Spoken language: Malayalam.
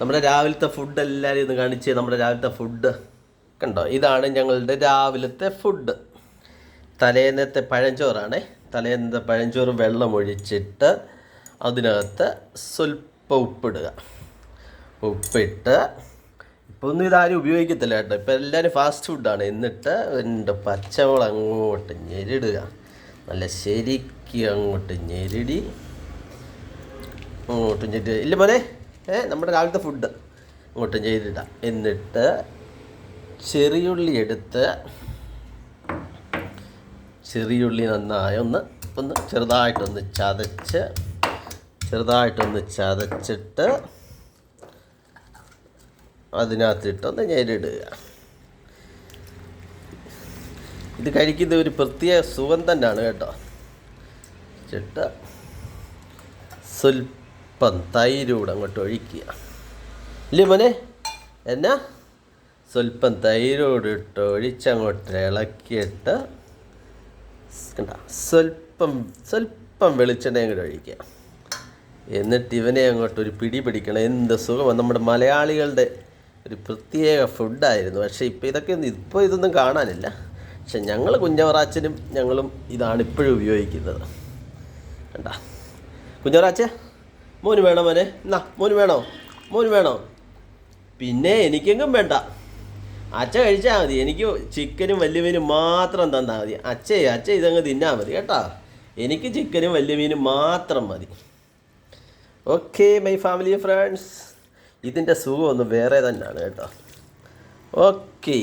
നമ്മുടെ രാവിലത്തെ ഫുഡ് എല്ലാവരും ഇന്ന് കാണിച്ച്. നമ്മുടെ രാവിലത്തെ ഫുഡ് കണ്ടോ, ഇതാണ് ഞങ്ങളുടെ രാവിലത്തെ ഫുഡ്. തലേന്നത്തെ പഴഞ്ചോറാണേ. തലേന്നത്തെ പഴഞ്ചോറ് വെള്ളമൊഴിച്ചിട്ട് അതിനകത്ത് സ്വല്പം ഉപ്പിടുക. ഉപ്പിട്ട് ഇപ്പോൾ ഒന്നും ഇതാരും ഉപയോഗിക്കത്തില്ല കേട്ടോ, ഇപ്പോൾ എല്ലാവരും ഫാസ്റ്റ് ഫുഡാണ്. എന്നിട്ട് എൻ്റെ പച്ചമുളക് അങ്ങോട്ട് ഞെരിടുക. നല്ല ശരിക്കും അങ്ങോട്ട് ഞെരിടി ഇല്ല മോനെ, നമ്മുടെ രാവിലത്തെ ഫുഡ് അങ്ങോട്ട് ചെയ്തിടാം. എന്നിട്ട് ചെറിയുള്ളി എടുത്ത്, ചെറിയുള്ളി നന്നായി ഒന്ന് ചെറുതായിട്ടൊന്ന് ചതച്ചിട്ട് അതിനകത്തിട്ടൊന്ന് ഞെരിടുക. ഇത് കഴിക്കുന്ന ഒരു പ്രത്യേക സുഖം തന്നെയാണ് കേട്ടോ. ചിട്ട് സ്വല്പം തൈരൂടെ അങ്ങോട്ട് ഒഴിക്കുക. ഇല്ലേ മോനെ, എന്നാ സ്വല്പം തൈരോട് ഇട്ട് ഒഴിച്ചങ്ങോട്ട് ഇളക്കിയിട്ട് സ്വല്പം വെളിച്ചെണ്ണയും കൂടെ ഒഴിക്കുക. എന്നിട്ട് ഇവനെ അങ്ങോട്ട് ഒരു പിടി പിടിക്കണം. എന്ത് സുഖമാണ്. നമ്മുടെ മലയാളികളുടെ ഒരു പ്രത്യേക ഫുഡായിരുന്നു. പക്ഷേ ഇപ്പോൾ ഇതൊന്നും കാണാനില്ല. പക്ഷെ ഞങ്ങൾ കുഞ്ഞവറാച്ചനും ഞങ്ങളും ഇതാണ് ഇപ്പോഴും ഉപയോഗിക്കുന്നത്. കണ്ട കുഞ്ഞവറാച്ച, മോന് വേണോ മോനെ? എന്നാ മോന് വേണോ? പിന്നെ എനിക്കെങ്കും വേണ്ട, അച്ഛ കഴിച്ചാൽ മതി. എനിക്ക് ചിക്കനും വലിയ മീനും മാത്രം തന്നാൽ മതി. അച്ഛ ഇതങ്ങ് തിന്നാൽ മതി കേട്ടോ. എനിക്ക് ചിക്കനും വലിയ മീനും മാത്രം മതി. ഓക്കെ മൈ ഫാമിലി ഫ്രണ്ട്സ്, ഇതിൻ്റെ സുഖം ഒന്ന് വേറെ തന്നെയാണ് കേട്ടോ. ഓക്കെ.